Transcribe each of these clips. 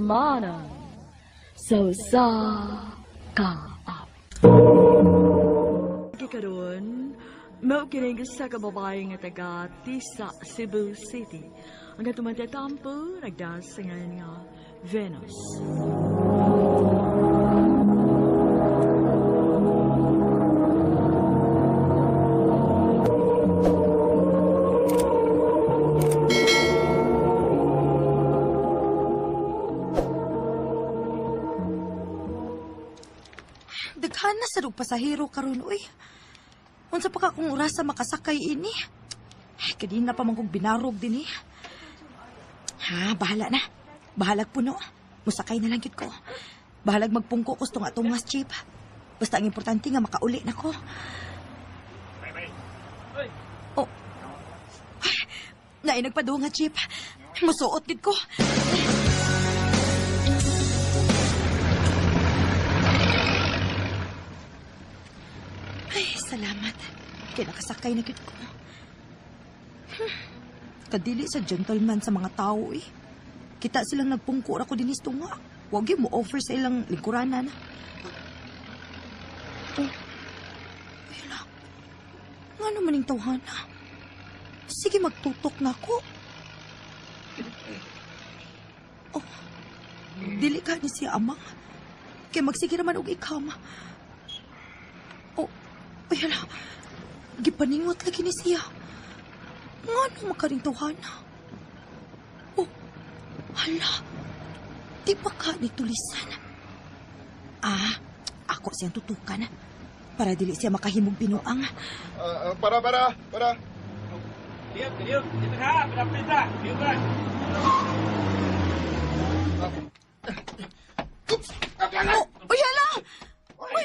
Mana so sa kaap. Kikaroon, mao kining sa kababae nga taga Tisa, Cebu City. Ang atumantatampo, nagdasingan nga Venus. Daghan na sa pasahero karon uy. Unsa pa ka kung oras sa makasakay ini? Kadina pa man kong binarog din eh. Ha, bahala na. Bahalag puno. Musakay na lang yun ko. Bahalag magpungko ko nga tungas jeep. Basta ang importante nga makauli na ko. Oh. Ay, nagpadunga jeep. Musuot gid ko. Ay, salamat. Kaya nakasakay na gid ko. Kadili sa gentleman sa mga tao eh. Kita silang nagpungko ako dinis tunga. Huwag yung mo-offer sa ilang lingkuranan. Oh. Ayun na. Nga naman yung tawhana. Sige, magtutok na ako. Oh. Dili ka ni siya amang. Kaya magsige naman og ikam. Oh. Ayun na. Gipaningot lagi ni siya. Nga nung makaring tawhana. Oh. Hala. Di ba ka nitulisan? Ah, ako siyang tutukan. Para dili siya makahimog binuang. Para. Diyo. Dito ka, pinapita. Diyo ka. Uy, hala! Uy!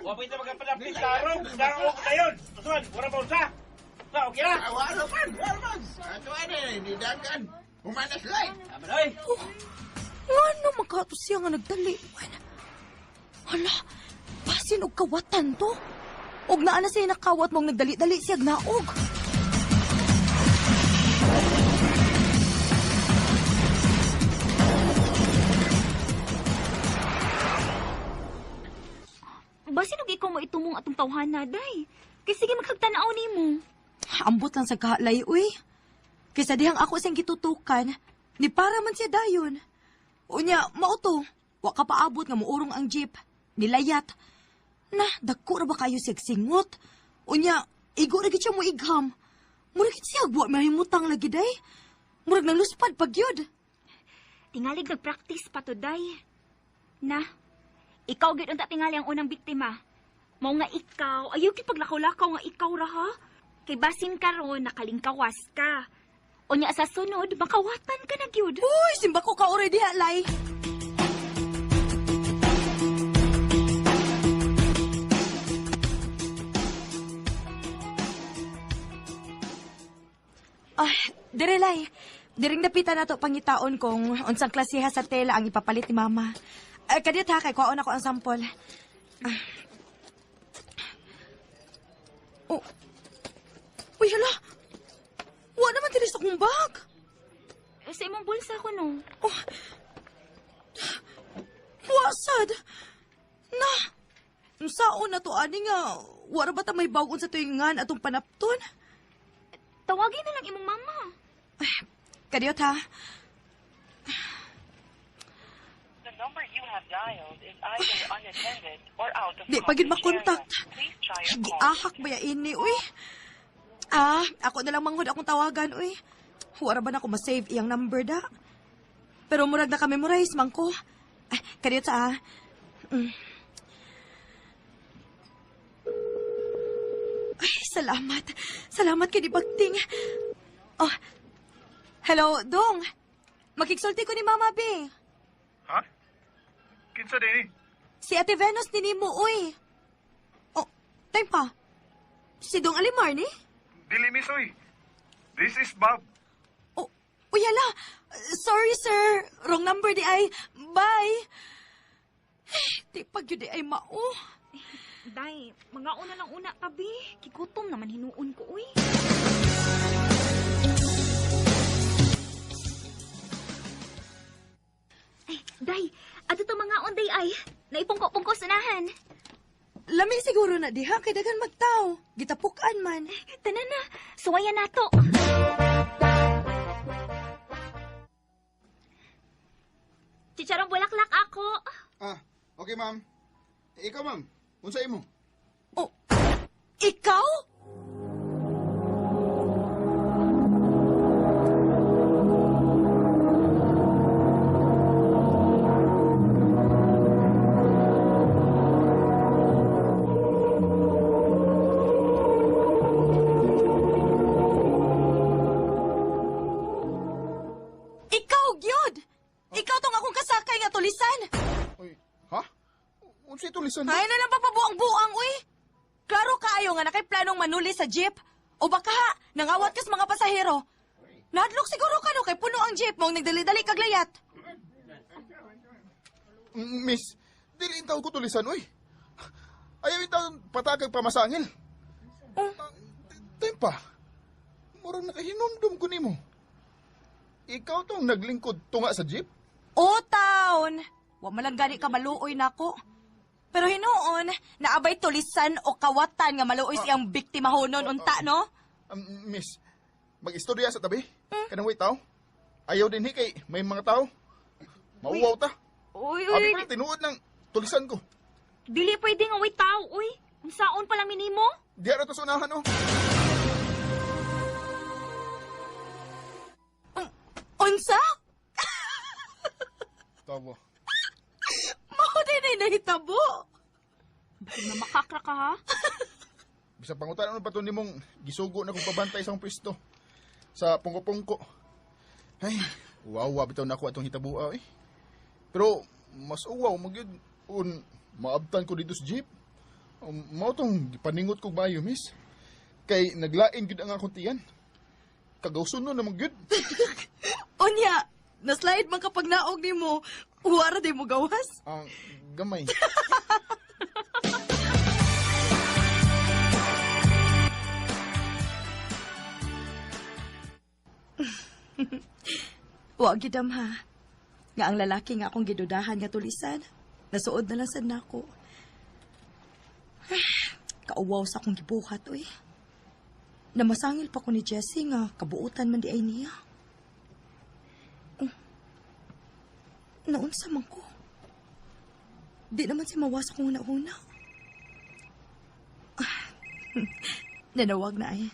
Wapay ito magpapalapit sa araw. Darong ko na yun. Tusuan, wala pa unsa. Okay na? Wala man. Ito hindi dagan. Humanas lang. Aman, oy. Nga nung makato siya nga nagdali. Hala, basin og kawatan to. Og naa na siya nakawat mong nagdali-dali siya naog. Basin og ikaw mo itumong atong tawhana, day. Kaya sige maghagtanaw ni mo. Ambot lang sa kahalay, uy. Kaysa dihang ako siyang gitutukan, ni para man siya dayon. Unya, mauto, wa ka paabot nga muurong ang jeep. Nilayat. Na, dako ra ba kayo siya singot? Unya, igo ra gid siya mo igham. Murag gid siya wa mahimutang lagi day. Murag nang luspad pag yun. Tingalig nag-practice pa to, day. Na, ikaw gid unta tingali ang unang biktima. Mao nga ikaw, ayaw gid paglakaw-lakaw nga ikaw ra ha. Kay basin karon nakalingkawas ka. Unya sa sunod, makawatan ka na gyud. Uy, simba ko ka already halay. Direlay. Diring dapitan na to pangitaon kung unsang klasiha sa tela ang ipapalit ni Mama. Kadiyot ha, kay kuhaon ako ang sampol. Oh. Uy, hala. Wa naman diri sa kong bag. Sa imong bulsa ko no. Oh. Wasad. Na. Saon na to, ani nga. Wara ba ta may bagon sa tuingan atong panapton? Tawagin na lang imong mama. Kadiyot ha. The number you have dialed is either unattended or out of Di pagid coverage makontak. area. Please try your call. Giahak ba ya ini, uy? Ako na lang manghod akong tawagan, uy. Wara ba na ako masave iyang number da? Pero murag na ka-memorize, man ko. Kadiyot sa Ay, salamat. Salamat kay di bagting. Oh, hello, Dong. Makiksulti ko ni Mama B. Ha? Kinsa din Si Ate Venus ni mo, uy. Oh, time pa. Si Dong Alimar ni? Dili misoy. This is Bob. Oh, uy, hala. Sorry, sir. Wrong number di ay. Bye. Di pag yun di ay mao. Day, mga una lang una tabi. Kigutom naman hinuon ko, uy. lami siguro na diha, kay dagan magtaw. Gitapukan man. Tanan na, suwayan nato. Chicharong bulaklak ako. Ah, okay, ma'am. Ikaw, ma'am. Unsay mo? Oh, ikaw? Ikaw, gyud! Ikaw tong akong kasakay nga tulisan. Uy, ha? Unsay tulisan? Kaya na lang papabuang-buang, uy. Klaro kaayo nga nakay planong manuli sa jeep. O baka ha, nangawat ka sa mga pasahero. Nadlok siguro ka no kay puno ang jeep mong nagdali-dali kag layat. Miss, dili intaw ko tulisan, uy. Ayaw intaw patagag pamasangil. Oh. Tempa, murang nakahinumdum ko nimo. Ikaw tong naglingkod tunga sa jeep? O taon, wa malang gani ka maluoy nako. Pero hinuon, naabay tulisan o kawatan nga maluoy siyang biktima honon unta, no? Miss, mag-istorya sa tabi. Kanang wait tao. Ayaw din kay may mga tao. Mauwaw ta. Uy, Abi uy. pa tinuod ng tulisan ko. Dili pwede nga wait tao, uy. Unsaon pa lang minimo? Di ara to sunahan, oh. Unsa? Tawa. Mao din ay nahitabo. Bakit na makakra ka, ha? Bisa pangutan ano pa to nimong gisugo na kong pabantay sa akong pwesto. Sa pungko-pungko. Ay, uwawa bitaw na ako atong hitabua, eh. Pero, mas uwaw, magyud maabtan ko dito sa jeep. Mao tong gipaningot ko bayo, miss. Kay naglain gud ang akong tiyan. Kagawson no na magyud. Unya, naslide man kapag naog nimo, uwara di mo gawas. Ang gamay. Wa gidam ha. Nga ang lalaki nga akong gidudahan nga tulisan, nasuod na lang sad nako. Kauwaw sa akong gibuhat, oy. Namasangil pa ko ni Jessie nga kabuutan man di ay niya. Naunsa man ko. Di naman si mawas akong una-una. Nanawag na ay.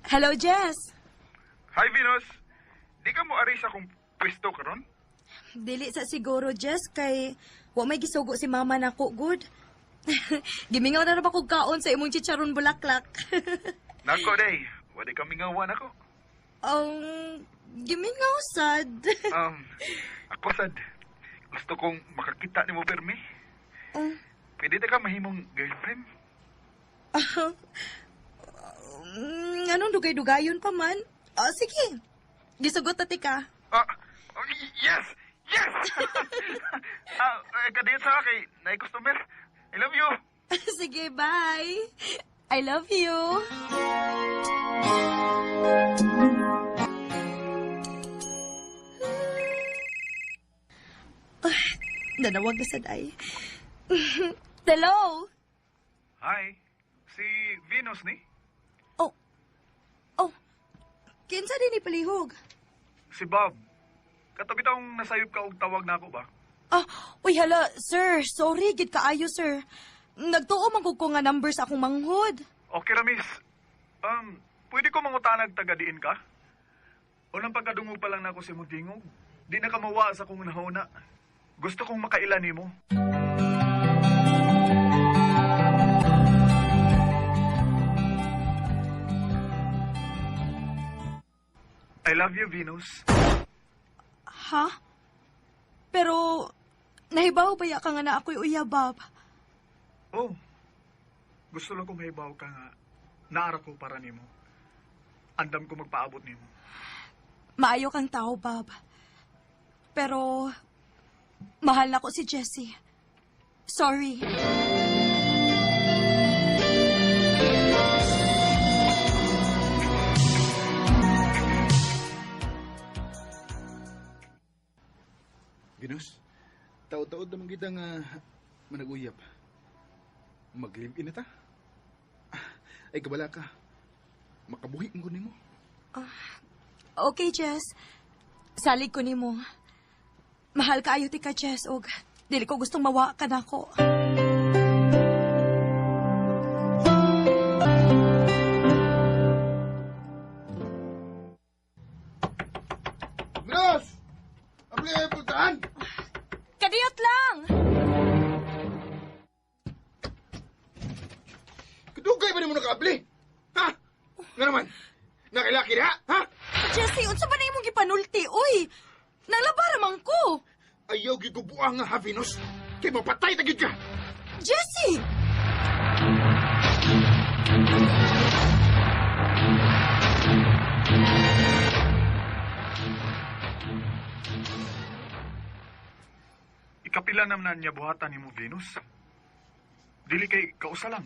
Hello, Jess. Hi, Venus. Di ka mo ari sa kong pwesto karon? Dili sa siguro, Jess, kay wa may gisugo si mama nako, good. Gimingaw na ba kong kaon sa imong chicharon bulaklak? Nako, day. Wadi ka mingawan ako. Gimingaw sad. Ako sad. Gusto kong makakita ni mo, Permi. Oh. Pwede ka mahimong girlfriend? Anong dugay-dugayon pa man? Sige. Gisugot na tika. Yes! Yes! Kadiyot sa kay na customer. I love you. Sige, bye. I love you. Nanawag na sad ay. Hello? Hi. Si Venus ni? Oh, kinsa din ni palihog? Si Bob. Katabi taong nasayop ka og tawag na ako ba? Uy hala, sir. Sorry, gid kaayo, sir. Nagtuo man ko nga number sa akong manghod. Okay ra, miss. Pwede ko mangutanag taga-diin ka? Unang pagkadungog pa lang na ako si Mudingog. Di na ka mawa sa kong nahuna. Gusto kong makailan mo. I love you, Venus. Ha? Pero, nahibaw ba ya ka nga na ako'y uyabab? Oh, gusto lang ko mahibaw ka nga. Naara ko para nimo. Andam ko magpaabot nimo. Maayo kang tao, Bob. Pero, mahal na ko si Jessie. Sorry. Venus, taod-taod naman kita nga manag-uyap. Mag-live-in na ta. Ay, kabala ka. Makabuhi ang gunin mo. Okay, Jess. Salig ko nimo. Mahal ka ayo ti ka, Jess, og dili ko gustong mawa ka nako. Minos! Abli, puntaan! Kadiyot lang! Kadugay ba ni mo nakaabli? Ha? Nga naman? Nakilaki na, ha? Jessie, unsa ba na imong gipanulti? Uy! Nalabara man ko! Ayaw gigubuang nga ha, Venus. Kay mapatay tagid ka. Jessie! Ikapila naman niya buhatan ni mo, Venus. Dili kay kausa lang.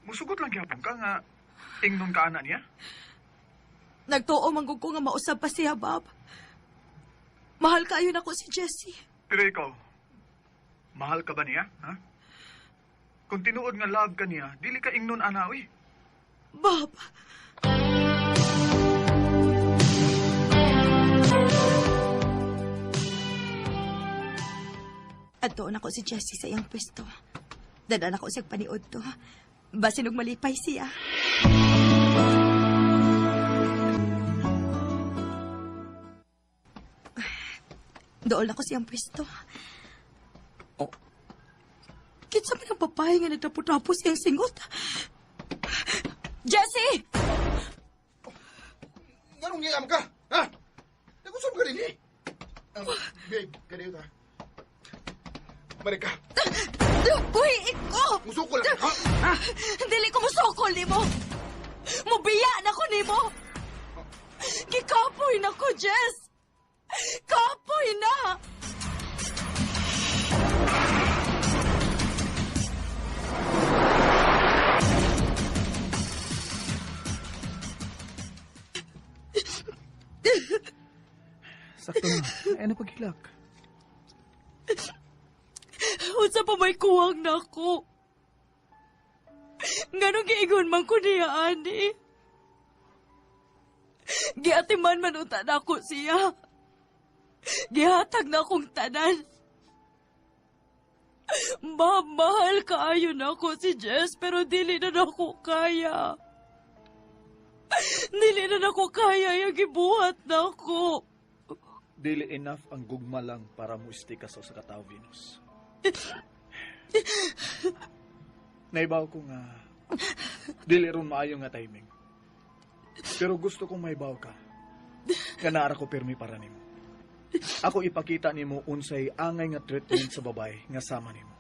Musugot lang gyapon ka nga ingnon ka ana niya. Nagtuo manggug ko nga mausab pa siya, Bob. Mahal ka ayon ako si Jessie. Pero ikaw, mahal ka ba niya? Ha? Kung tinuod nga love ka niya, dili ka ingnon ana, uy. Bob! Adtoon ako si Jessie sa iyang pwesto. Dadan ako siyang paniod to. Basin og malipay siya. Dool ako siyang pwesto. Oh. Kinsa man ang babae nga nagtapos-tapos siyang singot. Jessie! Ganong ngiyam ka, ha? Nagusap ka rin, eh. Babe, ganito ta. Marika, Uy, iko! musukol lang, ha? Dili ko musukol ni mo. Mubiya na ko ni mo. Gikapoy na ko, Jess. Kapoy na. Sakto na. Ano paghilak? Unsa pa may kuwang na ko. Nganong giingon man ko niya, ani? Giatiman man unta na ko siya. Gihatag na akong tanan. Mahal kaayo na ako si Jess, pero dili na ako kaya. Dili na ako kaya yung gibuhat na ako. Dili enough ang gugma lang para mo istika sa katao, Venus. Naibaw ko nga dili ron maayo nga timing. Pero gusto kong maibaw ka. Nga naara ko pirmi para nimo. Ako ipakita nimo unsay angay nga treatment sa babae nga sama nimo.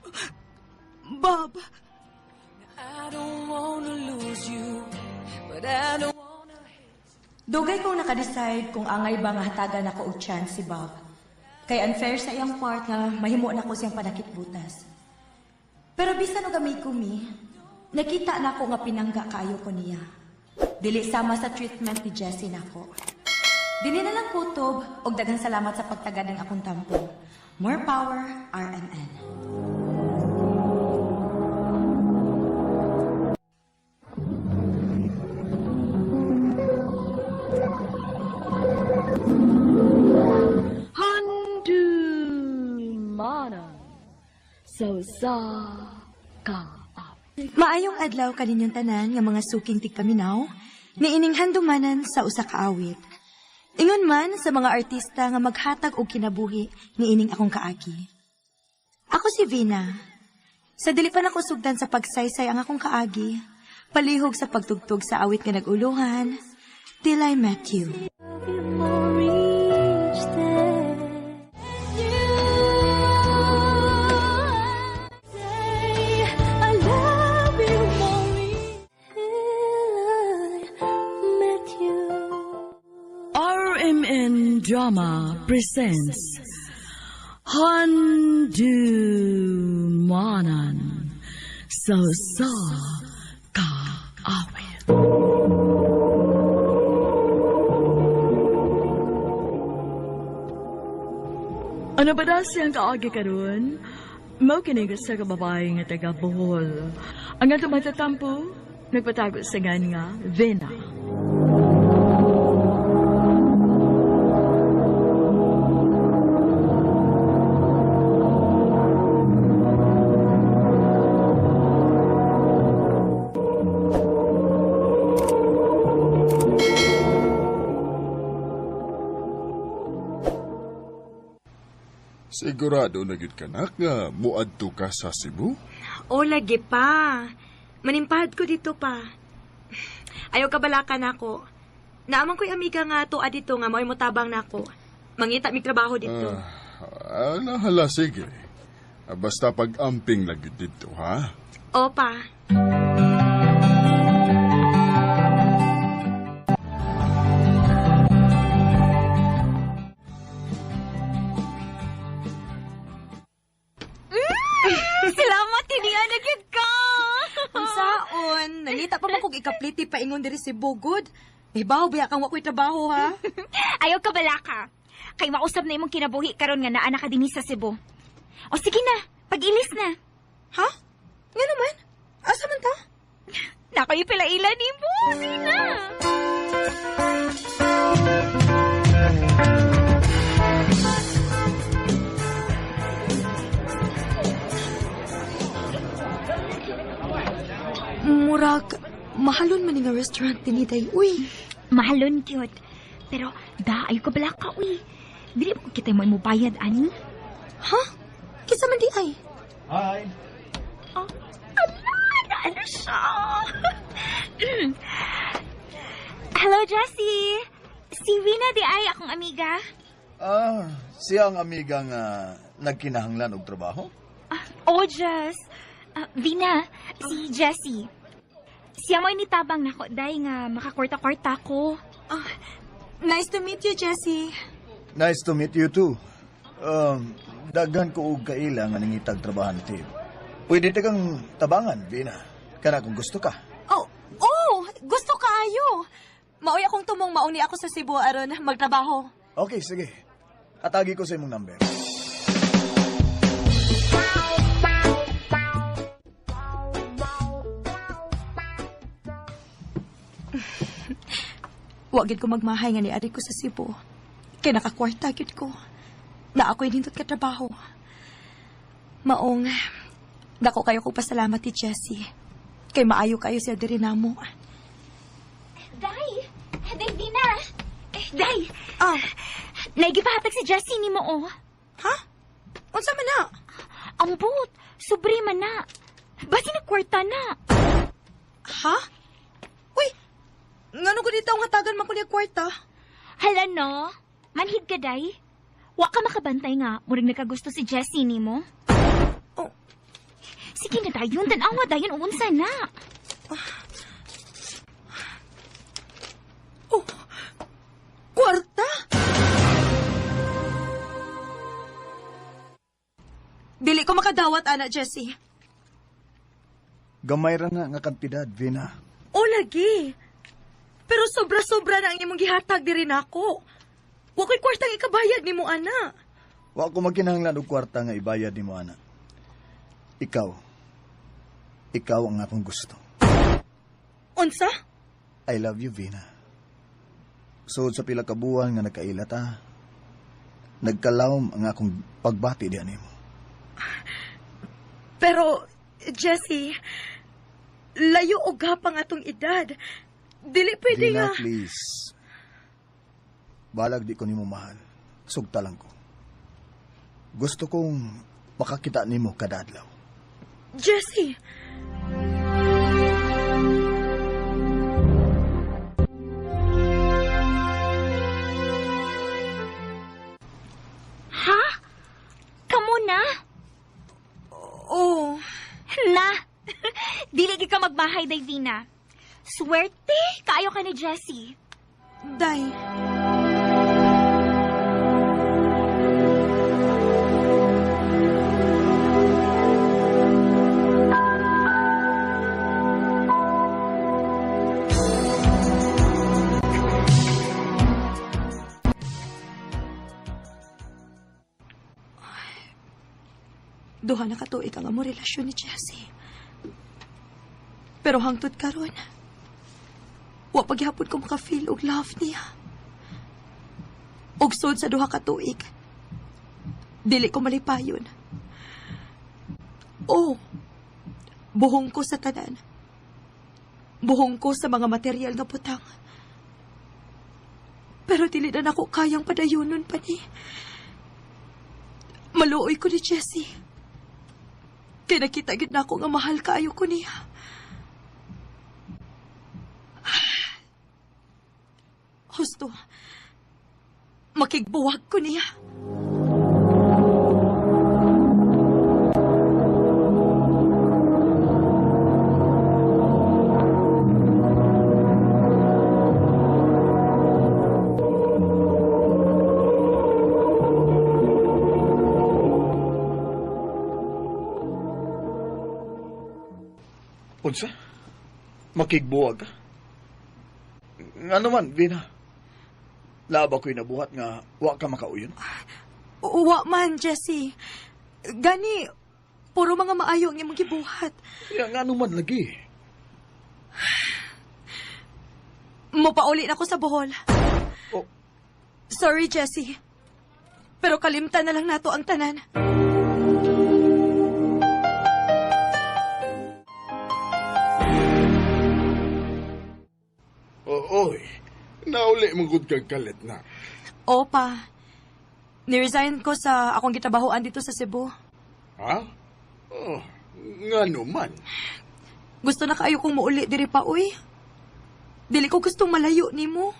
Bob, dugay kong nakadecide kung angay ba nga hatagan ako og chance si Bob. Kay unfair sa iyang part nga mahimo na ko siyang panakit butas. Pero bisan og gamay kumi, nakita na ko nga pinangga kaayo ko niya. Dili sama sa treatment ni Jessie nako. Dili na lang kutob og daghang salamat sa pagtagad ng akong tampo. More power, RMN. Mana so sa ka. Maayong adlaw kaninyong tanan nga mga suking tigpaminaw, niining handumanan sa usa ka awit. Ingon man sa mga artista nga maghatag og kinabuhi niining akong kaagi. Ako si Vina. Sa dili pa nako sugdan sa pagsaysay ang akong kaagi, palihog sa pagtugtog sa awit nga naguluhan, Till I Met You. RMN Drama presents Handumanan so sa ka awit. Ano ba daw siyang kaagi karon? Mao kini sa kababae nga taga Bohol. Ang nga tumatatampo, nagpatago sa nga Vena. Sigurado na gid kanak nga muadto ka sa Cebu? O, lagi pa. Manimpahad ko dito pa. Ayaw kabalakan ako. Naaman ko'y amiga nga to dito nga mo'y mutabang na ako. Mangita mig trabaho dito. Hala, sige. Basta pag-amping lagi dito, ha? Opa. Salamat, tinian na gyud ka. Unsaon? Nalita pa man kog ikapliti pa ingon diri si Bugod. Ibaw biya kang wakoy trabaho ha. Ayaw ka bala ka. Kay mausab na imong kinabuhi karon nga naa na ka dinhi sa Cebu. O sige na, pag-ilis na. Ha? Nga naman? Asa man ta? Nakoy pilaila nimo. Sige na. Murag, mahalon man nga restaurant ni Day. Uy, Mahalon cute. Pero ayaw ka bala ka, uy. Dili mo kita mo bayad, ani? ha? Kisa man di ay. Hi. Oh, ano siya? Hello, Jessie. Si Wina di ay akong amiga. Siya ang amiga nga nagkinahanglan og trabaho? Oh, Jess. Vina, si Jessie. Siya mo initabang nako day nga makakwarta-kwarta ko. Nice to meet you, Jessie. Nice to meet you too. Daghan ko og kaila nga nangitag trabahan ti. Pwede ta kang tabangan, Vina. Kana kung gusto ka. Oh, gusto kaayo. Maoy akong tumong mauni ako sa Cebu aron magtrabaho. Okay, sige. Atagi ko sa imong number. Wagid ko magmahay nga ni ari ko sa Cebu. Kaya nakakwarta gid ko. Na ako'y nindot ka trabaho. Maong, dako kayo kong pasalamat ti Jessie. Kay maayo kayo siya diri namo. Day! Day, Vina! Day! Ah, Naigipahatag si Jessie ni mo, oh. ha? Unsa man na? Ambot! Sobre man na. Basi nagkwarta na. Ha? Uy, ngano ko dito ang hatagan man ko niya kwarta? Hala no? Manhid ka, Day. Wa ka makabantay nga. Muring nakagusto si Jessie ni mo. Oh. Sige na, dayon. Tanawa, dayon. Uunsa na. Oh, kwarta? Dili ko makadawat, ana, Jessie. Gamay ra na nga kantidad, Vina. O, lagi. Pero sobra-sobra na ang imong gihatag diri nako. Wa ko'y kwartang ikabayad ni mo, ana. Wa ko magkinahanglan og kwarta nga ibayad nimo ana. Ikaw ang akong gusto. Unsa? I love you, Vina. Sud sa pila ka buwan nga nagkaila ta, nagkalawom ang akong pagbati diyan nimo. Pero, Jessie, layo og gapang atong edad. Dili pwede Vina, nga. please. Balag di ko nimo mahal. Sugta lang ko. Gusto kong makakita nimo kada adlaw. Jessie! Ha? Kamu na? Oh, Na! Dili ka magbahay, Day, Vina. Swerte! Kaayo ka ni Jessie. Day. Duha na katuig ang amo relasyon ni Jessie. Pero hangtod karon, wa paghapon ko maka-feel og love niya. Og sud sa duha ka tuig, dili ko malipayon. Oh, buhong ko sa tanan. Buhong ko sa mga material nga butang. Pero dili na nako kayang padayunon pa ni. Maluoy ko ni Jessie. Kaya nakita gid na ako nga mahal kaayo ko niya. Husto, makigbuwag ko niya. Unsa? Makigbuwag ka? Nga naman, Vina. Laba ko'y nabuhat nga wa ka makauyon. Wa man, Jessie. Gani, puro mga maayo ang imong gibuhat. Ya, nga naman lagi. Mopauli na ko sa Bohol. Oh, Sorry, Jessie. Pero kalimtan na lang nato ang tanan. Oy, nauli mong good kag kalit na. Opa, niresign ko sa akong gitabahoan dito sa Cebu. Ha? Oh, nga naman. Gusto na kaayo kong muuli diri pa, uy. Dili ko gustong malayo nimo.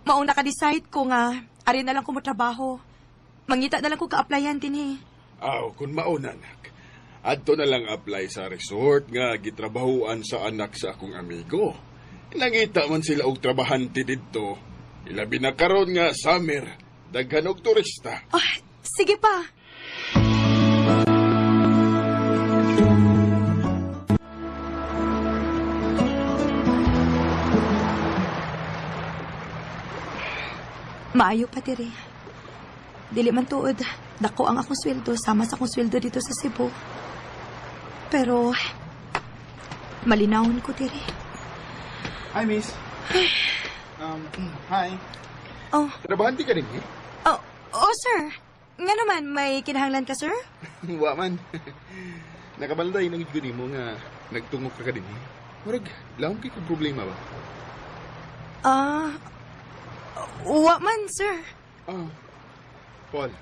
Mauna ka-decide ko nga, ari na lang ko mo trabaho. Mangita na lang ko ka-applyan din eh. Aw, kung mauna nak. Adto na lang apply sa resort nga gitrabahuan sa anak sa akong amigo. Nangita man sila og trabahante didto. Ilabi na karon nga summer, daghan og turista. Ah, sige pa. Maayo pa diri. Dili man tuod, dako ang akong sweldo sama sa akong sweldo dito sa Cebu. Pero malinawon ko diri. Hi, miss. Hi. Oh, Trabahante ka rin, eh? oh sir. Nga naman, may kinahanglan ka, sir? Wa man. Nakabalday nang iguni mo nga nagtungok ka din, eh? Murag, laong kay kong problema ba? Wa man, sir. Paul.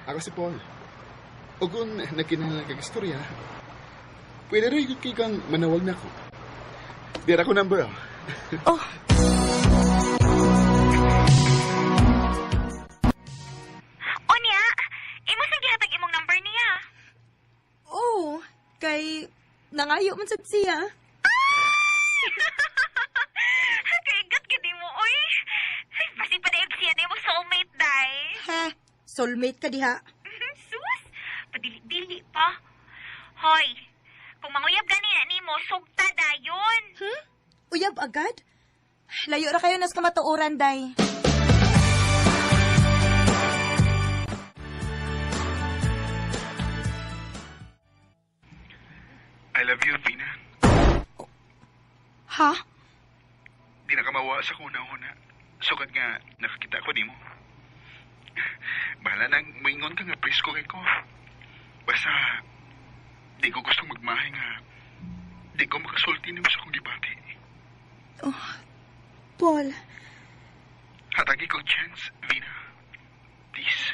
Ako si Paul. O kung nagkinahanglan kag istorya, pwede rin kay kang manawag na ako. Dira ko number, oh. Oh. Onya, imo sa gihatag imong number niya. Oh, kay nangayo man sad siya. Kaigat ka di mo, oy. Ay, basi pa na siya na mo soulmate, day. He, soulmate ka diha. Sus, padili-dili pa. Hoy, kung manguyab gani na ni mo, sugta dayon. Uyab agad? Layo ra kayo nas kamatuoran, day. I love you, Vina. Ha? Di na ka mawa sa kuna-una. Sugad nga, nakakita ko ni mo. Bahala nang maingon ka nga presko kay ko. Basta, di ko gustong magmahay nga. Di ko makasulti ni mo sa kong gibati. Oh, Paul. Hatagi ko chance, Vina. Please.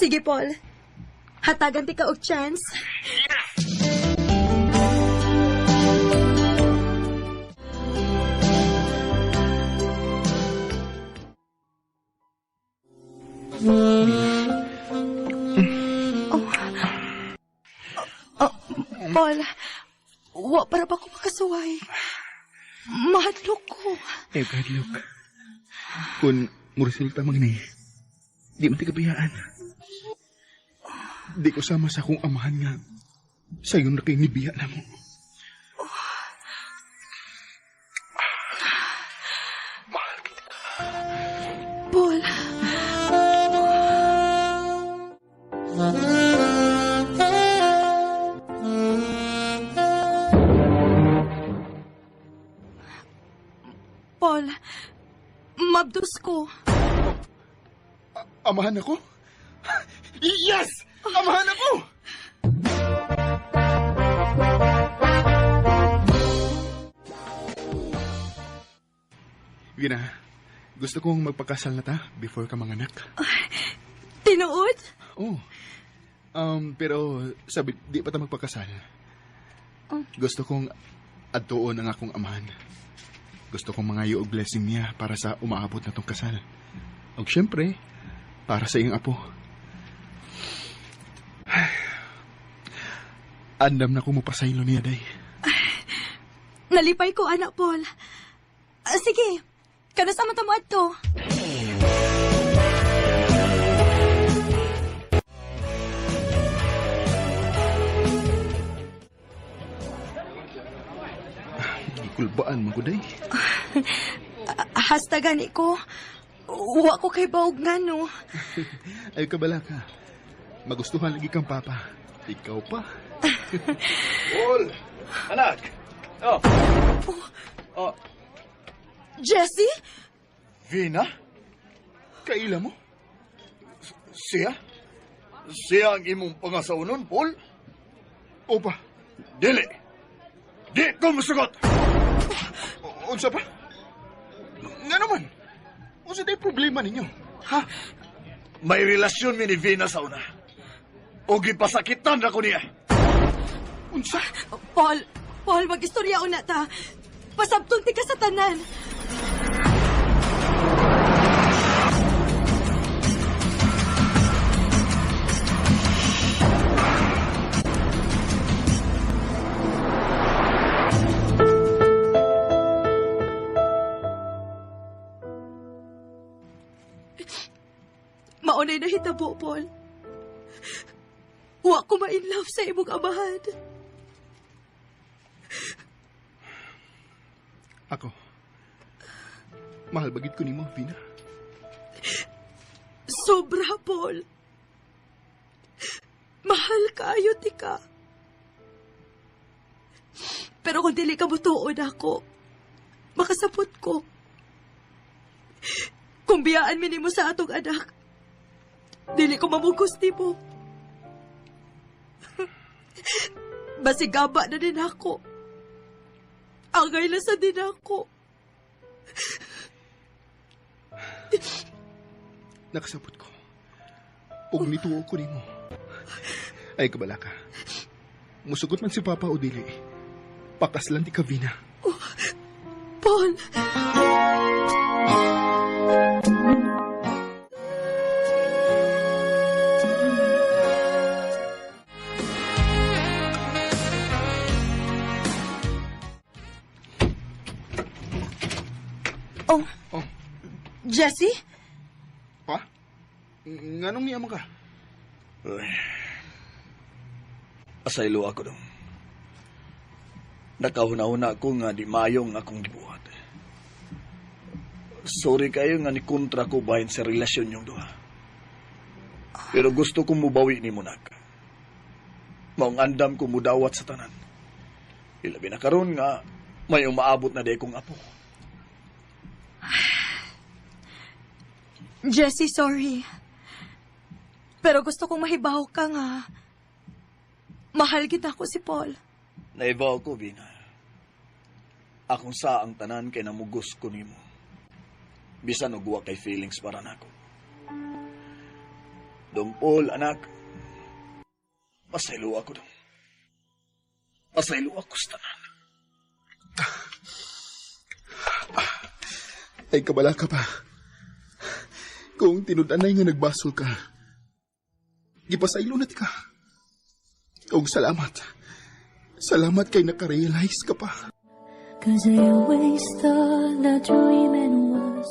Sige, Paul. Hatagan ti ka og chance. Yes! Paul, wa para ba ko makasuway? Mahadlok ko. God, look. Kung muresulta magni, di man tigabiyaan. Di ko sama sa akong amahan nga sa'yo na kayo nibiya na mo. Mahal kita. Paul. Paul. Mabdos ko. Amahan ako? Yes! Amahan ako! Vina, gusto kong magpakasal na ta before ka manganak. Tinuod? Oh. Pero sabi, di pa ta magpakasal. Gusto kong adtuon ang akong amahan. Gusto kong mangayo og blessing niya para sa umaabot na tong kasal. Og syempre, para sa iyong apo. Andam na ko mo pasaylo niya, day. Nalipay ko, anak Paul. Sige, kanasa mata mo adto. Kulbaan mo ko, day. Hasta gani ko. Wa ko kay baog nga, no. Ay, kabala ka. Magustuhan lagi kang papa. Ikaw pa. Paul! Anak! Oh! Oh, Jesse? Vina? Kaila mo? Siya? Siya ang imong pangasaunon, Paul? Opa. Dili! Di ko musugot! Unsa pa? Nga naman. Unsa day problema ninyo? Ha? May relasyon mi ni Vina sa una. O gipasakitan ako niya. Unsa? Paul, mag-istorya una ta. Pasabton ti ka sa tanan. Maunay na hitabo, Paul. Wa ko ma-inlove sa imong amahan. Ako. Mahal bagid ko nimo, Vina. Sobra, Paul. Mahal kayo, tika. Pero kung dili ka butuon ako, makasapot ko. Kung biyaan mi nimo sa atong anak, dili ko mamugos nimo. Basigaba na din ako. Angay na sa din ako. Nakasapot ko. Ug nituo ko nimo. Ay, kabala ka. Musugot man si Papa o dili. Pakaslan di ka, Vina. Paul! Oh, Jesse? pa? Nganong niya mo ka? Uy. Asaylo ako dong. Nakahuna-huna ko nga di mayong akong gibuhat. Sorry kayo nga ni kontra ko bahin sa relasyon yung duha. Pero gusto kong mubawi ni Munak. Maong andam ko mudawat sa tanan. Ilabi na karon nga may umaabot na day kong apo. Jesse, sorry. Pero gusto kong mahibaw ka nga. Mahal kita ko si Paul. Naibaw ko, Vina. Akong sa ang tanan kay namugos ko nimo. Bisan og wa kay feelings para nako. Dong Paul, anak. Pasaylo ako dong. Pasaylo ako sa tanan. Ay, kabala ka pa. Kung tinudanay nga nagbasol ka, gipasaylo na ka. Og salamat. Salamat kay nakarealize ka pa. 'Cause I always thought that dreaming was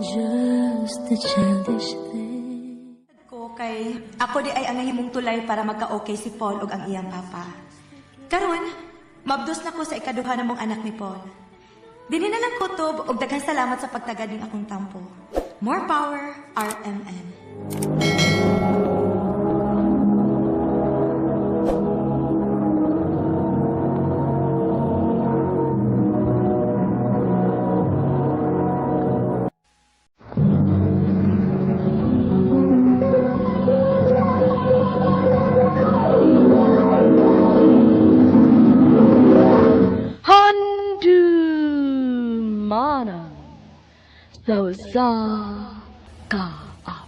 just a childish thing. Kay ako di ay ang nahimong tulay para magka-okay si Paul ug ang iyang papa. Karon, mabdos na ko sa ikaduha namong anak ni Paul. Dili na lang kutob ug daghang salamat sa pagtagad ning akong tampo. More power, RMN. kasaysayanan. Sa kaap.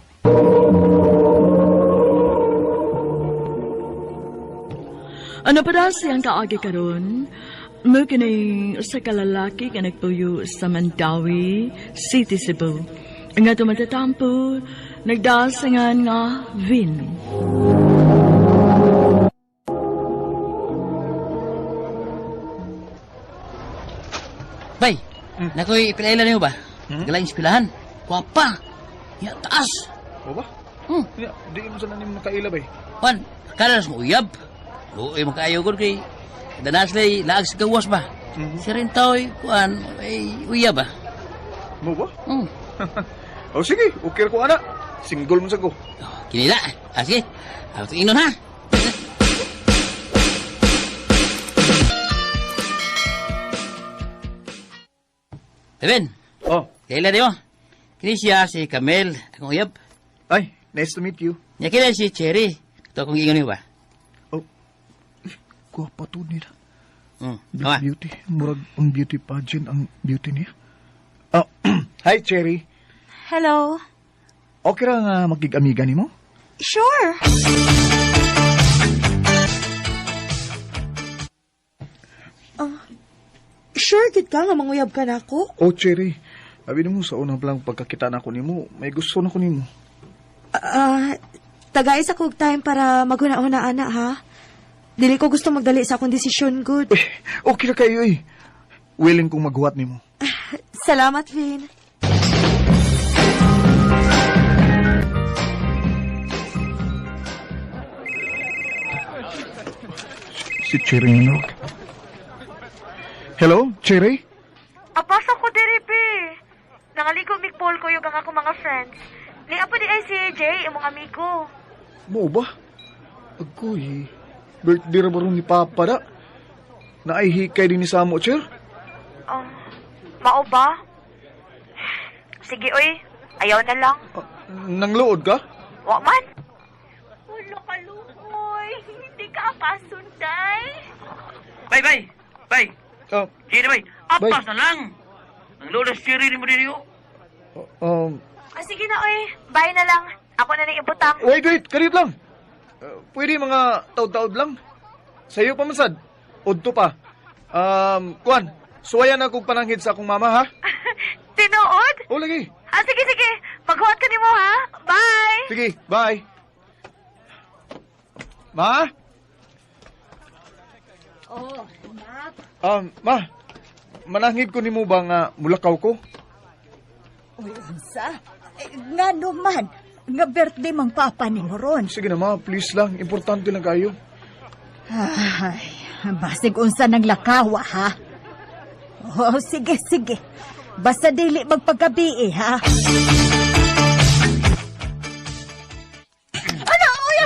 Ano pa daw siyang kaagi karon? Mo kining sa kalalaki ka nagpuyo sa Mandawi City, Cebu. Nga tumatatampo, nagdasangan nga Vin. Bay, nakoy ipilaila niyo ba? Galang ispilahan. Wapa. Ya, taas. O ba? Ya, di mo sa nanim makaila bay. Pan, kalas mo uyab. Luoy makayo ko kay danas lay laag sa gawas ba? Si rin tao'y kuan, ay uyab ba? Mo ba? O sige, okay ko ana. Single mo sa ko. Kinila. Sige. Ako inon ha. Ben. Oh. Kaila niyo. Kini siya si Camel, akong uyab. Ay, nice to meet you. Nya kila si Cherry. Ito akong ingon niyo ba? Guwapa to nila. Tama. Beauty. Murag ang beauty pageant ang beauty niya. Hi, Cherry. Hello. Okay ra nga magig-amiga ni mo? Sure. Sure, gid ka nga manguyab ka na ako? Oh, Cherry. Sabi mo sa unang lang pagkakita na ko ni mo, may gusto na ko ni mo. Tagais ako og time para maghuna-huna ana, ha? Dili ko gusto magdali sa akong desisyon, good. Okay na kayo eh. Willing kong maghuwat ni mo. Salamat, Vin. Si Cherry Minok. Hello, Cherry? Apas ako diri, P. Nangaligo mikpol ko yung ako mga friends. Ni apa di ay si Jay, imong amigo. Mo ba? Agoy. Birthday ra baron ni Papa da. Naihikay din ni Samo, Cher? Mao ba? Sige, oy. Ayaw na lang. Nangluod ka? Wa man. Wala ka, Lukoy. Hindi ka apasunday. Bay. Sige na, bay. Apas na lang. Ang lola siri ni mo din yun. Sige na, oy. Bye na lang. Ako na nang ibutang. Wait. Kalit lang. Pwede mga taod-taod lang. Sa'yo pa masad. Udto pa. Kuan. Suwayan ako pananghid sa akong mama, ha? Tinuod? O, lagi. Sige. Maghuwat ka ni mo, ha? Bye. Sige, bye. Ma? Ma. Mananghid ko ni mo ba nga mulakaw ko? Uy, unsa? Nga naman, nga birthday mang papa ni mo ron. Sige na, ma. Please lang. Importante lang kayo. Ay, basig unsa ng lakawa, ha? Oh, sige. Basta dili magpaggabi, ha? Ano, oy,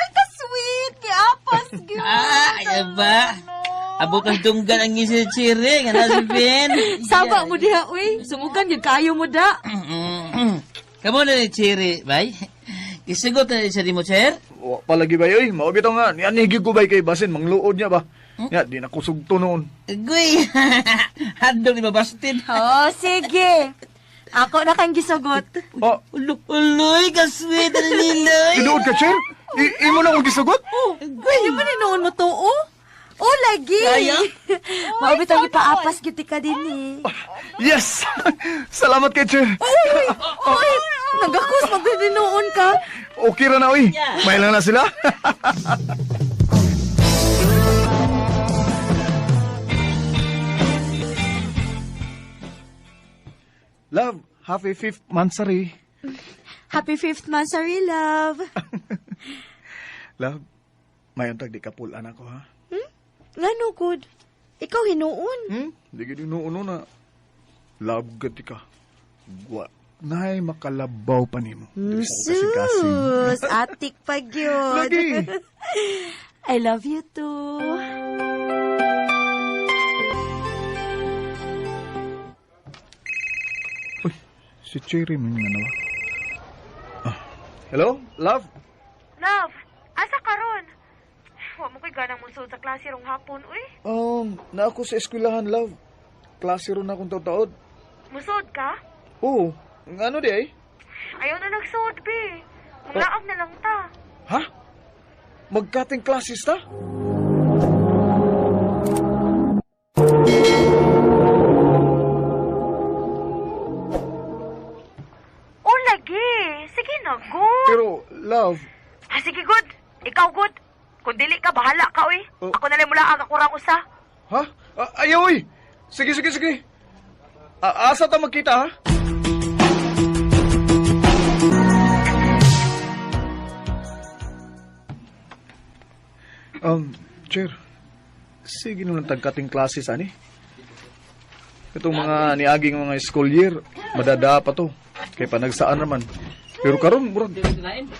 ka-sweet. Kiapas, gyud. Ay, ba? Abo kang tunggan ang ngisi Cherry, nga na si Ben. Saba mo diha, uy. Sumugan yung kayo mo da. Kamu na ni Cherry, bay? Isugot na siya di mo, Cher? Palagi ba yoy? Maubito nga. Nianigig ko ba kay Basin? Mangluod niya ba? Nga, di na kusugto noon. Guy! Handog ni mabastin. Oh, sige. Ako na kang gisugot. Uloy, ka-sweet na niloy. Tinuod ka, Cher? Imo na akong gisugot? Uy, di ba ninoon mo to, oh? Oh, lagi. Kaya? Maubit ang ipaapas giti ka din, eh. Yes! Salamat kay Cher. Uy, nagakus, magdinoon ka. Okay ra na, uy. May lang na sila. Love, happy 5th mansari. Happy 5th mansari, love. Love, mayon tag di kapulan ako, ha? Ngano, good? Ikaw hinuon. Di gid inuuno na. Love gati ka. Gwa. Nay makalabaw pa nimo. Sus, atik pa gyud. Lagi. I love you too. Si Cherry man nga nawa. Hello, love? Love, asa ka ron? Wa mo ko'y ganang munsod sa klase rong hapon, uy. Na ako sa eskwelahan, love. Klase ron akong taod. Musod ka? Oo, ano di ay? Ayaw na nagsuod, be. Maglaag na lang ta. Ha? Magkating classes ta? O, lagi. Sige na, good. Pero, love, Sige, good. Ikaw, good. Kung dili ka, bahala ka, uy. Ako na lang mula aga kurang usa. ha? Ayaw eh. Sige. Asa ta magkita ha? Chair. Sige naman tagkating classes, ani. Itong mga niaging mga school year, madada pa to. Kaya pa nagsaan naman. Pero karon murag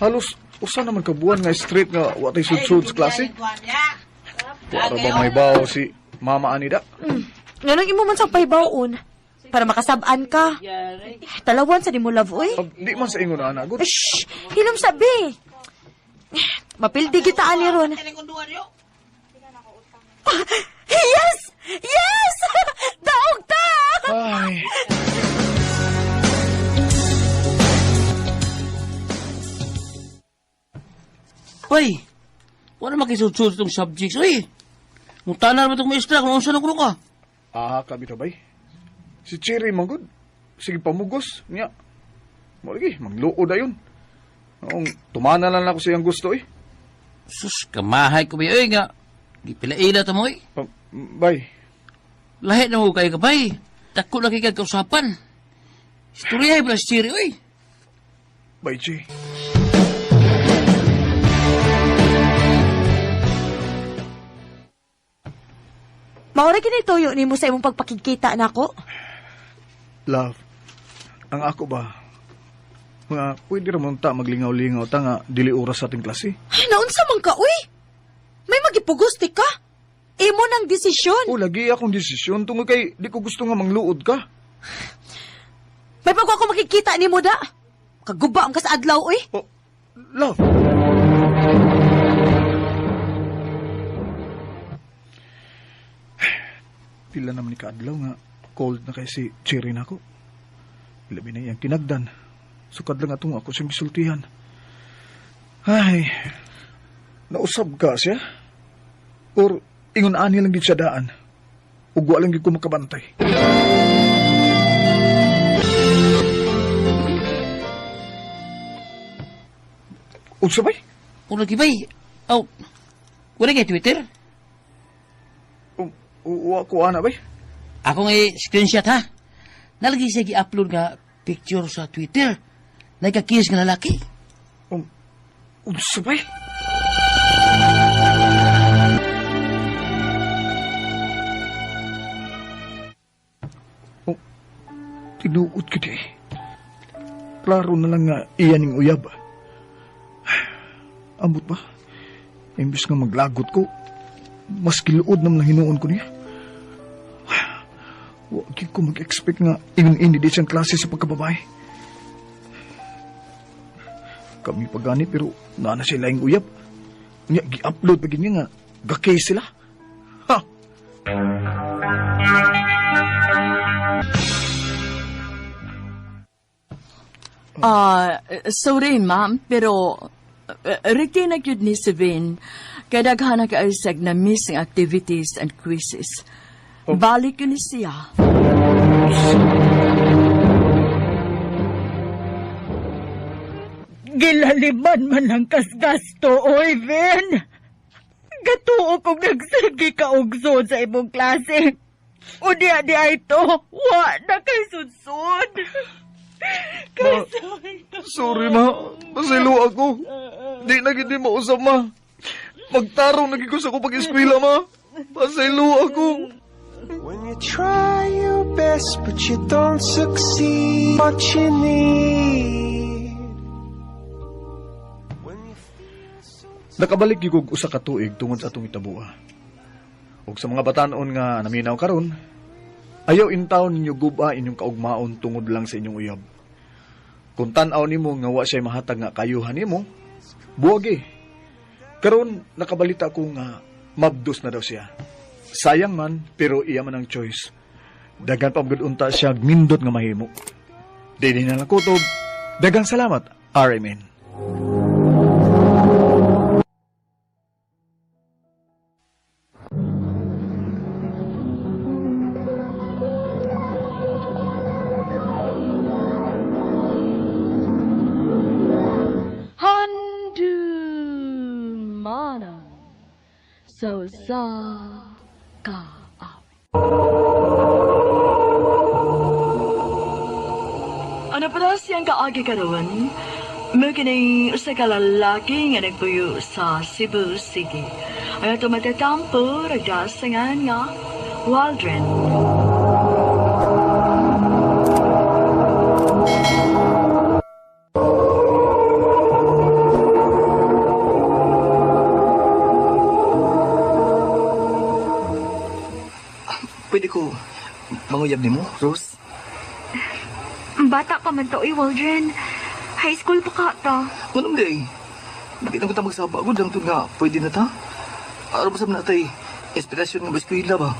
halos usa naman kabuan nga straight nga watay sudsud sa klase. Para ba may bawo si Mama Anida? Nga nang imo man sa paybaon. Para makasabaan ka. Talawan sa di mo love, uy. Di man sa ingon na anagot. Shh! Hilom sabi. Mapildi kita ani ron. Yes! Yes! Daog ta! Ay. Uy, wala makisudsud itong subjects. Uy, mutanan mo itong maestra kung unsa na kuno ka. Kami bay. Si Cherry manggod. Sige pamugos niya. Mo lagi magluod ayon. Ang tumana lang ako siyang gusto eh. Sus, kamahay ko ba yun nga. Gipilaila ta mo eh. Bay. Lahit na mo kayo ka bay. Tako lagi ka kausapan. Istorya pala si Cherry, uy. Bay, Che. Maura kinituyo ni mo sa imong pagpakikita nako. Love, ang ako ba, mga pwede ramon ta maglingaw-lingaw ta nga dili oras sa ating klase. Ay, naunsa man ka, uy? May magipugusti ka? Imo ng desisyon. O, lagi akong desisyon tungkol kay di ko gusto nga mangluod ka. May pagwa ko makikita ni mo da. Kaguba ang kasaadlaw, uy. Love. Pila naman ni kaadlaw nga cold na kay si Cherry na ako. Labi na iyang kinagdan. Sukad lang atong ako siyang gisultihan. Ay, nausab ka siya? Or ingon ani lang gid siya daan? Ug wa lang gid ko makabantay. Unsa bay? Kung lagi bay, wala kay Twitter? Wa ko ana bay. Ako nga screenshot ha. Nalagi siya gi-upload nga picture sa Twitter. Nagkakis nga lalaki. Unsa bay? Tinuod ka di. Klaro na lang nga iyan yung uyab. Ambot ba? Imbis nga maglagot ko, mas kiluod naman lang hinuon ko niya. Huwag ko mag-expect nga ingon-ini di siyang klase sa pagkababae. Kami pagani pero naana sila yung uyab. Nga, gi-upload pa ganyan nga, gakay sila. Ha! Sorry, ma'am, pero rikti na yun ni si Vin. Kaya daghana ka isag na missing activities and quizzes. Balik yun ni siya. Gilaliman man ang kasgasto, oy, Vin. Gatuo kong nagsagi ka ugsod sa imong klase. O di ay ito, wa na kay sudsud. Sorry, ma. Pasilo ako. Di na gindi mausap, ma. Magtarong nagigos ako pag-eskwila, ma. Pasilo ako. When you try your best but you don't succeed, what you need. Nakabalik yung usa ka tuig tungod sa atong itabua. Ug sa mga batanon nga naminaw karon, ayaw intaw ninyo guba inyong kaugmaon tungod lang sa inyong uyab. Kung tan-aw nimo nga wa siya mahatag nga kayuhan nimo, buwag. Karon nakabalita ko nga mabdos na daw siya. Sayang man, pero iya man ang choice. Dagan pa magud unta siya nindot nga mahimo. Dili na lang kutob. Dagang salamat, RMN. Mana so sa ka. Ano para siyang kaagi karon? Magkini sa kalalaki nga nagpuyo sa Cebu City. Ang ito matatampo, nagdasangan nga, Waldron. Pwede ko manguyab ni mo, Rose? Bata pa man to, Waldron. High school pa ka ta. Manong day. Bakit na ko ta magsabagod lang ito nga pwede na ta? Araw ba sa mga natay, inspirasyon ng baskwila ba?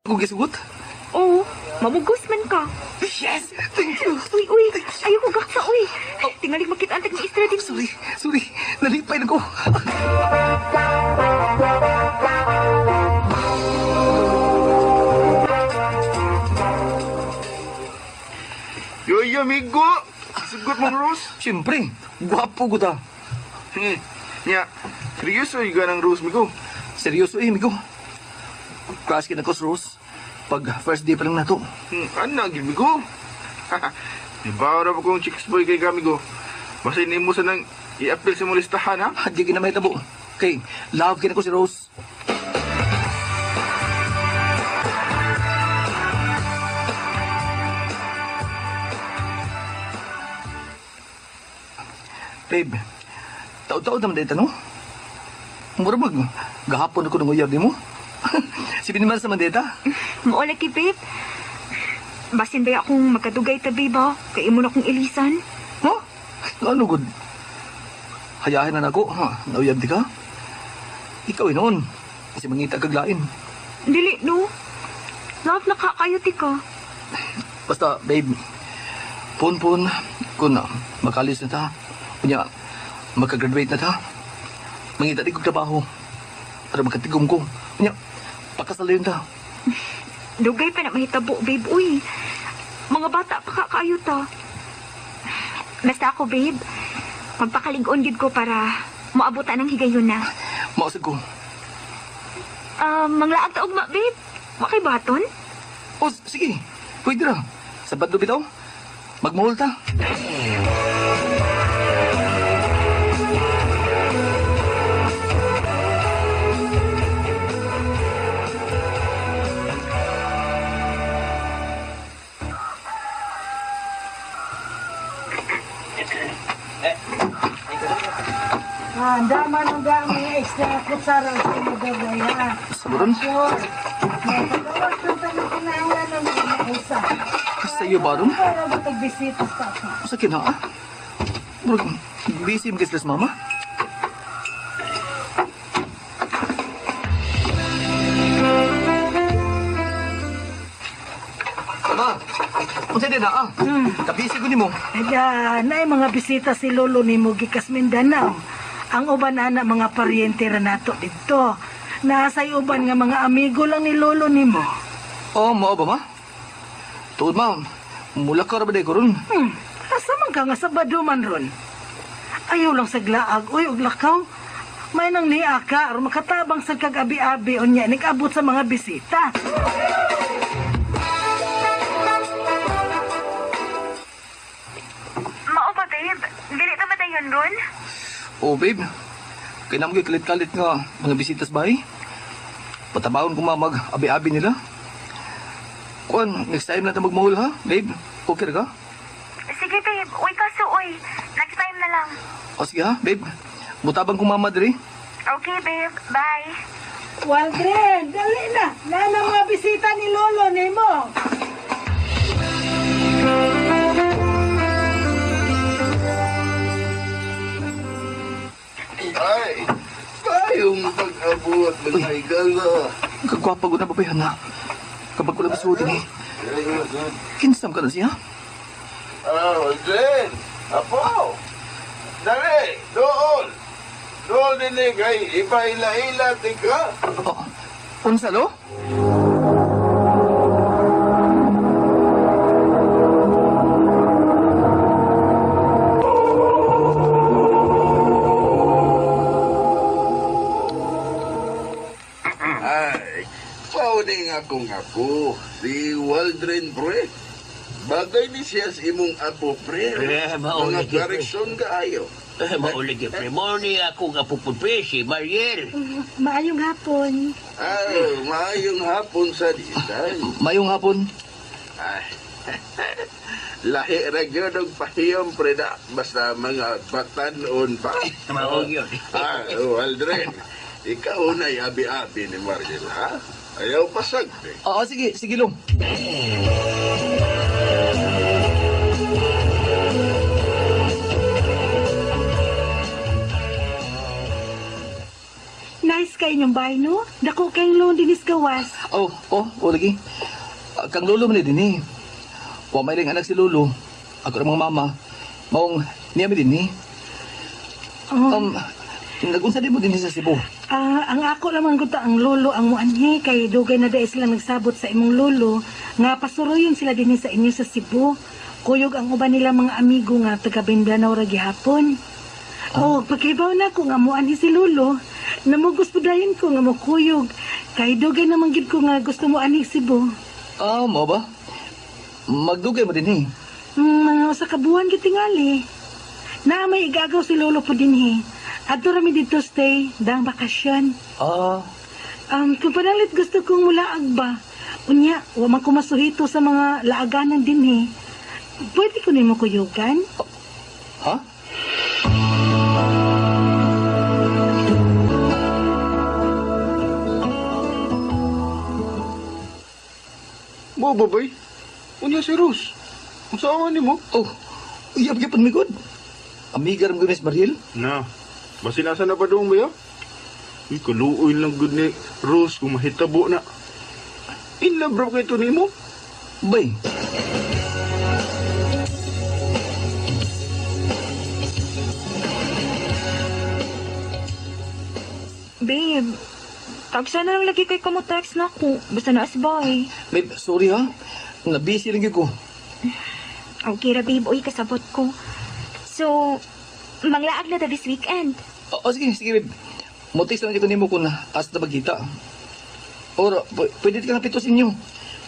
Kung gisugot? Oo, mamugos man ka. Yes! Thank you! Uy, ayaw ko gaksa, uy. Tingalig makita ang tag-istra din. Sorry, nalipay na ko. Yoy, amigo! Sugot mo, Rose? Siyempre, guwapo ko ta. Nya, seryoso yung ganang Rose, amigo? Seryoso amigo. Class kita ko sa Rose. Pag first day pa lang nato. Ano, amigo? Ibaw na pa kong chicks boy kay amigo. Basta hindi mo sanang i-appeal sa mong listahan, ha? Hindi ka na may tabo. Okay, love kita ko si Rose. Babe, taon-taon naman dito, no? Mura mag, gahapon ako nanguyab di mo. Si Biniman sa Mandeta. Maulay ki, babe. Basin ba akong magkadugay tabi ba? Kaya mo na akong ilisan. Ha? Ano, good? Hayahin na ako, ha? Nauyab di ka? Ikaw noon. Kasi mangita kaglain. Dili, no? Love na kakayo ti ka. Basta, babe, pun-pun, kung makalis na ta, kunya, magka-graduate na ta, mangita di kong trabaho, para magkatigom ko, kunya, pakasalayon ta. Dugay pa na mahitabo, babe, uy. Mga bata pa kakayo ta. Basta ako, babe, magpakalig-on gid ko para maabutan ng higayon na. Mausag ko. Manglaag taog ma, babe. Wakay baton? O, sige, pwede ra. Sa badlo bitaw, magmuhol ta. Handa man ang gamit extra kutsara sa magagaya. Sigurun? Pagkawas ng tanong kinahanglan ng mga usa. Sa iyo ba ron? Para mag-bisita sa akin. Sa kina, ah? Bro, busy mo kislas mama? Ma, unsa din na, ah? Kabisi ko ni mo. Ada, naay mga bisita si Lolo ni mo gikas Mindanao. Ang uban ana mga paryente ra nato didto. Nasay uban nga mga amigo lang ni Lolo ni mo. Oh, mao ba ma? Tuod ma, mula ka ra ba day ko ron? Asa man ka nga Sabado man ron? Ayaw lang sa glaag, uy, og lakaw. May nang niaka, or makatabang sa kag-abi-abi o niya, nag-abot sa mga bisita. Mao ba, babe? Dili na ba tayo yun ron? Oh, babe. Kaya naman kayo kalit-kalit nga mga bisitas bahay. Patabawon ko mag-abi-abi nila. Kuan, next time na tayo magmahul ha, babe? Okay ka? Sige, babe. Uy, kaso, uy. Next time na lang. O sige ha, babe. Butabang ko mama diri. Okay, babe. Bye. Waldren, dali na. Nana mga bisita ni Lolo ni mo. Ay, tayong pag-abot mga igala. Kagwapa ko na babayan na. Kapag ko na masuotin eh. Kinsam ka na siya? Jen! Apo! Dali! Doon! Doon din eh, kay ipaila-ila, tika! Unsalo? Ay, pauning akong ako, si Waldren Pre. Bagay ni siya sa imong apo, Pre. maulig, Mga kareksyon kaayo. Maulig, pre. Morning ako nga pupunpe, si Mariel. Maayong hapon. Maayong hapon sa disay. Mayong hapon. Ay, lahi ra gyud og pahiyom, Pre, da. Basta mga batanon pa. Maog yun. Waldren, ikaw na'y abi-abi ni Mariel, ha? Ayaw pasag, eh. Oo, sige, sige long. Nice kayo yung bahay, no? Dako kayong loan dinis gawas. Lagi. Kang lolo man din eh. Wa may ring anak si lolo. Ako rin mga mama. Maong niyami din eh. Nagunsa din mo din sa Cebu. Ang ako lamang gusto ang lolo ang muanhi kay dugay na dahil silang nagsabot sa imong lolo nga pasuruyon sila din sa inyo sa Cebu. Kuyog ang uban nila mga amigo nga taga Mindanao ra gihapon. Pagkibaw na ko nga muanhi si lolo. Namugos pudayon ko nga mo kuyog. Kay dugay naman gid ko nga gusto mo ani Cebu. Mo ba? Magdugay mo din eh. Mga sa kabuhan kitingali. Na may igagaw si lolo po din eh. Adto rami dito stay, dang bakasyon. Kung panalit gusto kong mulaag ba, unya, wa man ko masuhito sa mga laaganan din eh. Pwede ko nimo kuyugan? Ha? Mo, babay? Unya si Rose. Ang saan ni mo? Iyab-yapan mi god. Amiga ram Miss Mariel? Na, basinasa na pa doon ba yan? Uy, kaluoy lang good ni Rose kung mahitabo na. In love bro kayo ito ni mo? Bay. Babe, tagsa na lang lagi kay text na ako. Basta na asbay. Babe, sorry ha. Nabisi lang ko. Okay ra, babe. Uy, kasabot ko. So, manglaag na this weekend. Sige, babe. Motis lang ko nimo ko na hasta magkita. Or, pwede ka na pito sa inyo.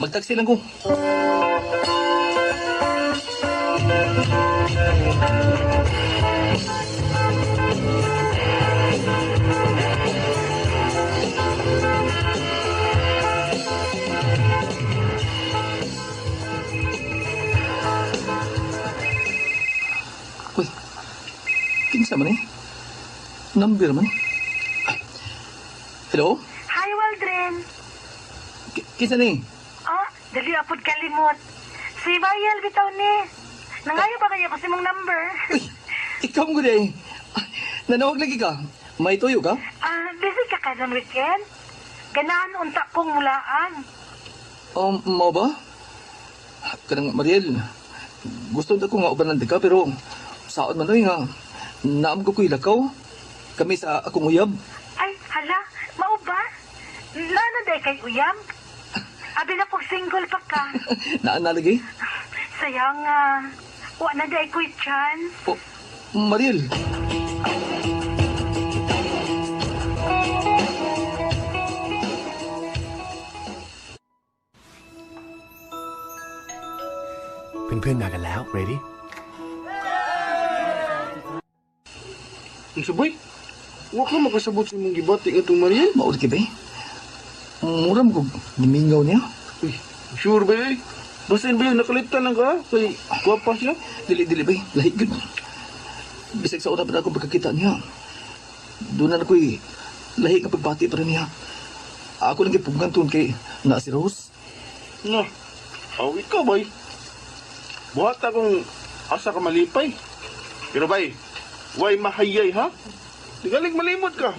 Magtaksi lang ko. Uy, kinsa man eh? Number man? Hello? Hi, Waldren. Kinsa ni? Dali apod kalimot. Si Mariel bitaw ni. Nangayo ba kayo kasi mong number? Ikaw mo eh. Nanawag lagi ka. May tuyo ka? Busy ka ka weekend? Ganahan unta kong mulaan. Mo ba? Kanang Mariel, gusto ko nga ubanan di ka, pero saon man nga, naam ko kuy lakaw. Kami sa akong uyab. Ay, hala, mao ba? Lalo day kay uyab? Abi na pag single pa ka. Naalagi? Sayang wa na day ko'y chance. Mariel.เพื่อนๆมากันแล้ว ready Ang sabay, huwag ka makasabot sa mong gibati nga itong Mariel. Maul ka ba eh? Mura mo kong gimingaw niya. Uy, sure ba eh? Basin ba yun, nakalitan lang ka? Kay guwapa siya? Dili ba eh? Lahig yun. Bisag sa una pa na akong pagkakita niya. Doon na ako'y lahig ang pagbati pa rin niya. Ako lang ipugan tuon kay na si Rose. Na, awit ka bay. Buhat akong asa ka malipay. Pero bay, way mahayay ha? Tingaling malimot ka.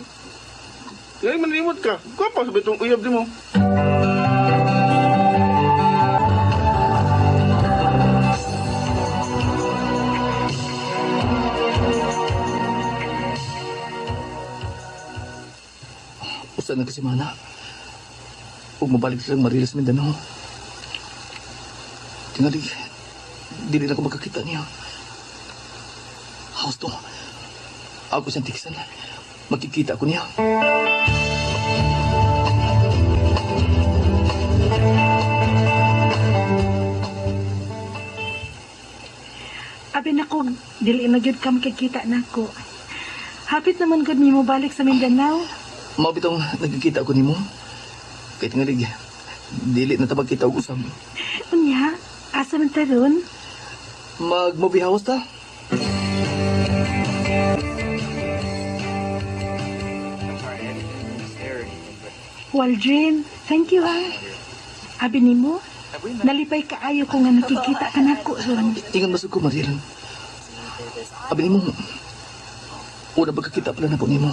Tingaling malimot ka. Gwapa sa bitong uyab di mo. Usa na kasi mana. Huwag mabalik silang Mariel sa Mindanao. Tingali, dili na ko magkakita niya. Haos to. Ako siyang tiksan. Magkikita ko niya. Abi na ko, dili na gyud ka makikita na ko. Hapit naman gud mi mo balik sa Mindanao. Mao bitong nagkikita ko nimo. Kay tingali, dili na tabag kita og usab. Unya, asa man taron? Mag-movie house ta? Waldrin, thank you ha. Abi nimo, nalipay kaayo ko nga nakikita ka nako ron. Ingon masud ko, Mariel. Abi nimo, una pagkakita pala na po nimo.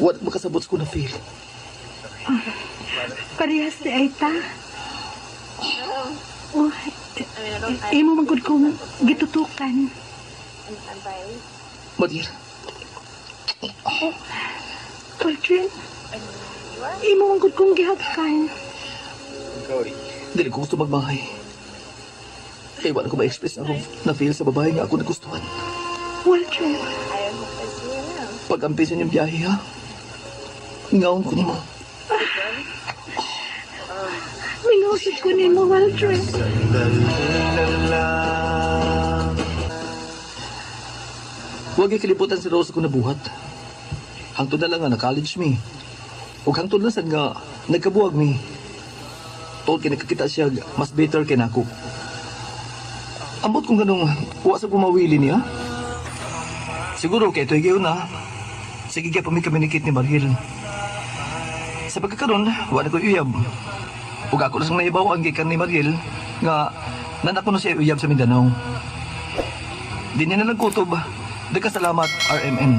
Wat makasabot ko na feel. Parehas di ay ta. Oh, imo man gud kong gitutukan. Mariel. Oh, Waldrin, imo man gud kong gihakan. Dili ko gusto magmahay. Kaya wala ko ma-express ako na-feel sa babae nga ako nagustuhan. Waldrin. Pag-ampisan yung biyahe, ha? Ngaon ko nimo. Mingusit ko nimo, Waldrin. Huwag kiliputan si Rose ko nabuhat. Hangtod na lang nga na-college mi. Huwag hangtod na sad nga nagkabuwag mi. Tol kinakakita siya mas better kay nako. Ambot kung ganong wa sa pumawili niya. Siguro kay ito igayon na. Sige kaya pamikaminikit ni Mariel. Sa pagkakaroon, wala ko uyab. Huwag ako lasang naibaw ang gikan ni Mariel nga nanak ko na siya uyab sa Mindanao. Di niya na nagkutob. Dagkasalamat, RMN.